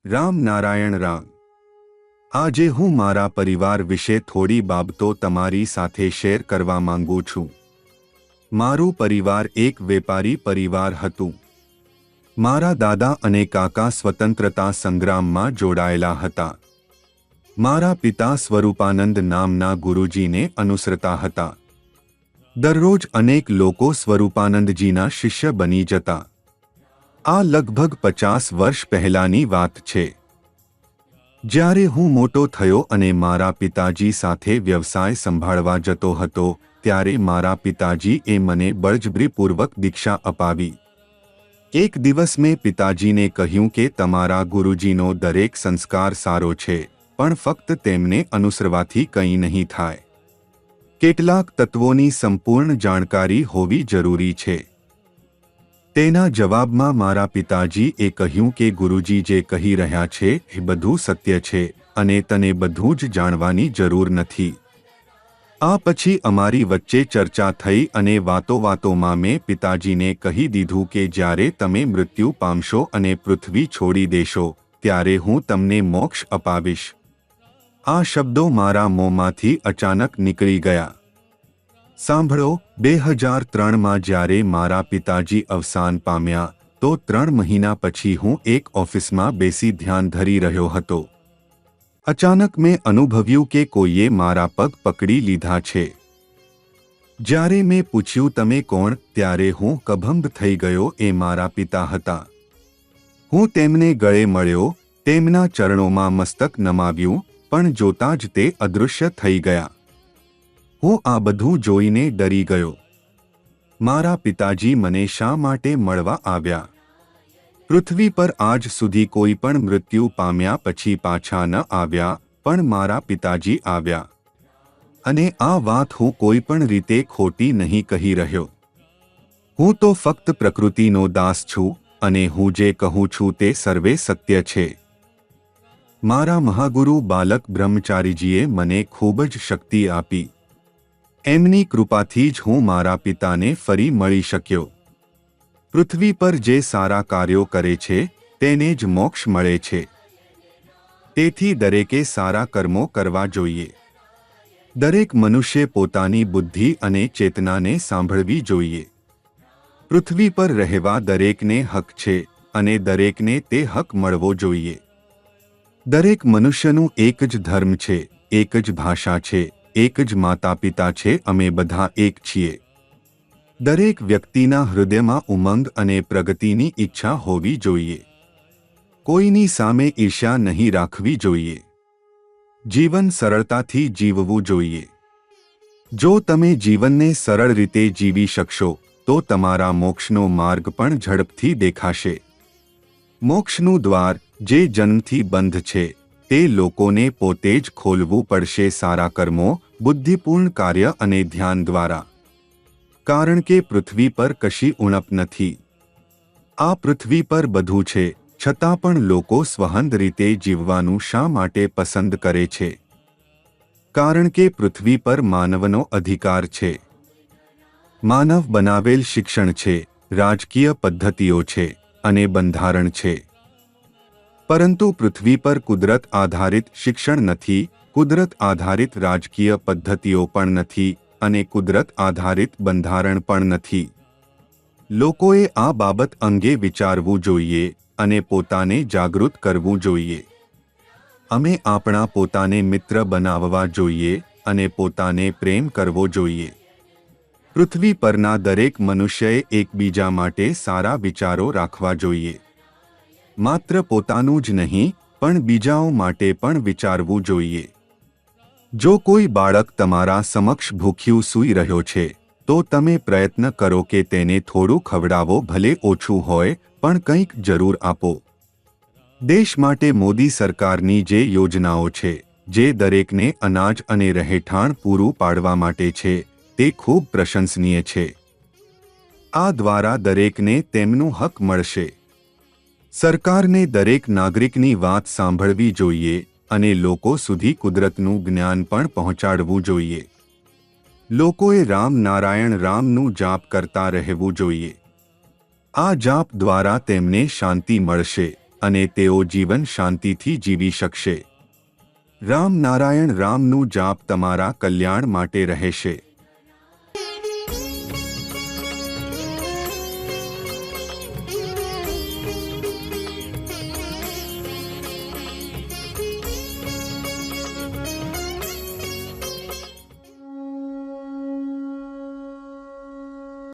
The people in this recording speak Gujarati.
રામ નારાયણ રામ। આજે હું મારા પરિવાર વિશે થોડી બાબતો તમારી સાથે શેર કરવા માંગુ છું। મારું પરિવાર એક વેપારી પરિવાર હતું। મારા દાદા અને કાકા સ્વતંત્રતા સંગ્રામમાં જોડાયેલા હતા। મારા પિતા સ્વરૂપાનંદ નામના ગુરુજીને અનુસરતા હતા। દરરોજ અનેક લોકો સ્વરૂપાનંદજીના શિષ્ય બની જતા। આ લગભગ 50 વર્ષ પહેલાની વાત છે। જ્યારે હું મોટો થયો અને મારા પિતાજી સાથે વ્યવસાય સંભાળવા જતો હતો ત્યારે મારા પિતાજીએ મને બળજબરીપૂર્વક દીક્ષા અપાવી। એક દિવસ મેં પિતાજીને કહ્યું કે તમારા ગુરુજીનો દરેક સંસ્કાર સારો છે પણ ફક્ત તેમને અનુસરવાથી કંઈ નહીં થાય। કેટલાક તત્વોની સંપૂર્ણ જાણકારી હોવી જરૂરી છે। તેના જવાબમાં મારા પિતાજીએ કહ્યું કે ગુરુજી જે કહી રહ્યા છે એ બધું સત્ય છે અને તને બધું જ જાણવાની જરૂર નથી। આ પછી અમારી વચ્ચે ચર્ચા થઈ અને વાતોવાતોમાં મેં પિતાજીને કહી દીધું કે જ્યારે તમે મૃત્યુ પામશો અને પૃથ્વી છોડી દેશો ત્યારે હું તમને મોક્ષ અપાવીશ। આ શબ્દો મારા મોંમાંથી અચાનક નીકળી ગયા। સાંભળો, 2003માં જ્યારે મારા પિતાજી અવસાન પામ્યા તો 3 મહિના પછી હું એક ઓફિસમાં બેસી ધ્યાન ધરી રહ્યો હતો। અચાનક મેં અનુભવ્યું કે કોઈએ મારા પગ પકડી લીધા છે। જ્યારે મેં પૂછ્યું તમે કોણ ત્યારે હું કભંગ થઈ ગયો। એ મારા પિતા હતા। હું તેમને ગળે મળ્યો, તેમના ચરણોમાં મસ્તક નમાવ્યું પણ જોતાં જ તે અદૃશ્ય થઈ ગયા। હું આ બધું જોઈને ડરી ગયો। મારા પિતાજી મને શા માટે મળવા આવ્યા? પૃથ્વી પર આજ સુધી કોઈ પણ મૃત્યુ પામ્યા પછી પાછા ન આવ્યા, પણ મારા પિતાજી આવ્યા। અને આ વાત હું કોઈ પણ રીતે ખોટી નહીં કહી રહ્યો। હું તો ફક્ત પ્રકૃતિનો દાસ છું અને હું જે કહું છું તે સર્વે સત્ય છે। મારા મહાગુરુ બાલક બ્રહ્મચારીજીએ મને ખૂબ જ શક્તિ આપી। એમની કૃપાથી જ હું મારા પિતાને ફરી મળી શક્યો। પૃથ્વી પર જે સારા કાર્યો કરે છે તેને જ મોક્ષ મળે છે। તેથી દરેકે સારા કર્મો કરવા જોઈએ। દરેક મનુષ્ય પોતાની બુદ્ધિ અને ચેતનાને સાંભળવી જોઈએ। પૃથ્વી પર રહેવા દરેકને હક છે અને દરેકને તે હક મળવો જોઈએ। દરેક મનુષ્યનું એક જ ધર્મ છે, એક જ ભાષા છે, એક જ માતા પિતા છે। અમે બધા એક છીએ। દરેક વ્યક્તિના હૃદયમાં ઉમંગ અને પ્રગતિની ઈચ્છા હોવી જોઈએ। કોઈની સામે ઈર્ષ્યા નહીં રાખવી જોઈએ। જીવન સરળતાથી જીવવું જોઈએ। જો તમે જીવનને સરળ રીતે જીવી શકશો તો તમારા મોક્ષનો માર્ગ પણ ઝડપથી દેખાશે। મોક્ષનું દ્વાર જે જન્મથી બંધ છે તે લોકોને પોતે જ ખોલવું પડશે, સારા કર્મો, બુદ્ધિપૂર્ણ કાર્ય અને ધ્યાન દ્વારા। કારણ કે પૃથ્વી પર કશી ઉણપ નથી। આ પૃથ્વી પર બધું છે છતાં પણ લોકો સ્વહંદ રીતે જીવવાનું શા માટે પસંદ કરે છે? કારણ કે પૃથ્વી પર માનવનો અધિકાર છે। માનવ બનાવેલ શિક્ષણ છે, રાજકીય પદ્ધતિઓ છે અને બંધારણ છે। પરંતુ પૃથ્વી પર કુદરત આધારિત શિક્ષણ નથી, કુદરત આધારિત રાજકીય પદ્ધતિઓ પણ નથી અને કુદરત આધારિત બંધારણ પણ નથી। લોકોએ આ બાબત અંગે વિચારવું જોઈએ અને પોતાને જાગૃત કરવું જોઈએ। અમે આપણા પોતાને મિત્ર બનાવવા જોઈએ અને પોતાને પ્રેમ કરવો જોઈએ। પૃથ્વી પરના દરેક મનુષ્યએ એકબીજા માટે સારા વિચારો રાખવા જોઈએ। માત્ર પોતાનું જ નહીં પણ બીજાઓ માટે પણ વિચારવું જોઈએ। જો કોઈ બાળક તમારા સમક્ષ ભૂખ્યું સૂઈ રહ્યો છે તો તમે પ્રયત્ન કરો કે તેને થોડું ખવડાવો, ભલે ઓછું હોય પણ કંઈક જરૂર આપો। દેશ માટે મોદી સરકારની જે યોજનાઓ છે જે દરેકને અનાજ અને રહેઠાણ પૂરું પાડવા માટે છે તે ખૂબ પ્રશંસનીય છે। આ દ્વારા દરેકને તેમનું હક મળશે। સરકારને દરેક નાગરિકની વાત સાંભળવી જોઈએ અને લોકો સુધી કુદરતનું જ્ઞાન પણ પહોંચાડવું જોઈએ। લોકોએ રામ નારાયણ રામનું જાપ કરતા રહેવું જોઈએ। આ જાપ દ્વારા તેમને શાંતિ મળશે, અને તેઓ જીવન શાંતિથી જીવી શકશે. રામ નારાયણ રામનું જાપ તમારા કલ્યાણ માટે રહેશે.